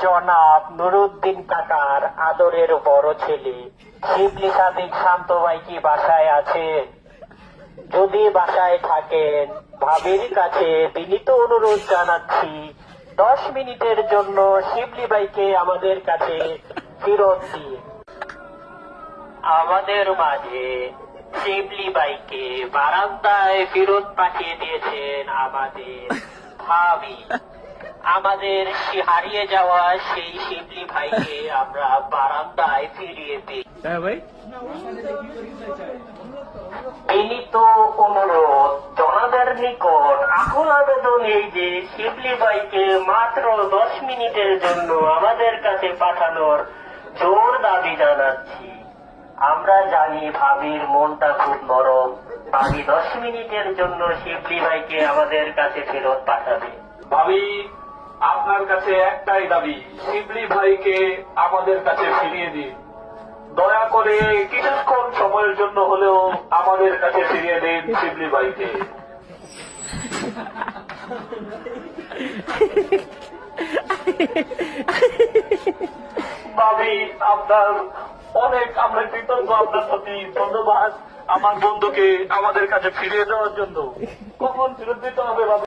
জনাব নুরুদ্দিন কাকার আদরের বড় ছেলে শিবলি সাদিক শান্ত ভাই কি বাসায় আছেন? যদি বাসায় থাকেন, ভাবির কাছে বিনীত অনুরোধ জানাচ্ছি 10 মিনিটের জন্য শিবলি ভাইকে আমাদের কাছে ফেরত দিন। আমাদের মাঝে শিবলি ভাইকে বারান্দায় ফেরত পাঠিয়ে দিয়েছেন আমাদের ভাবি। আমাদের হারিয়ে যাওয়া সেই শিবলি ভাইকে আমরা বারান্দায় ফিরিয়ে দিই। বিনীত অনুরোধ জনতার নিকট আকুল আবেদন এই যে শিবলি ভাইকে মাত্র 10 মিনিটের জন্য আমাদের কাছে পাঠানোর জোর দাবি জানাচ্ছি। আমরা জানি ভাবির মনটা খুব নরম, ভাবি 10 মিনিটের জন্য শিবলি ভাইকে আমাদের কাছে ফেরত পাঠাবে। ভাবি, আপনার কাছে একটাই দাবি, শিবলি ভাইকে আমাদের কাছে ফিরিয়ে দিন। দয়া করে কিছুক্ষণ সময়ের জন্য হলেও আমাদের কাছে ফিরিয়ে দিন শিবলি ভাইকে। ভাবি, আপনার অনেক আমরা কৃতজ্ঞ আপনার প্রতি। ধন্যবাদ আমার বন্ধুকে আমাদের কাছে ফিরিয়ে দেওয়ার জন্য। কখন ফেরত দিতে হবে ভাবি?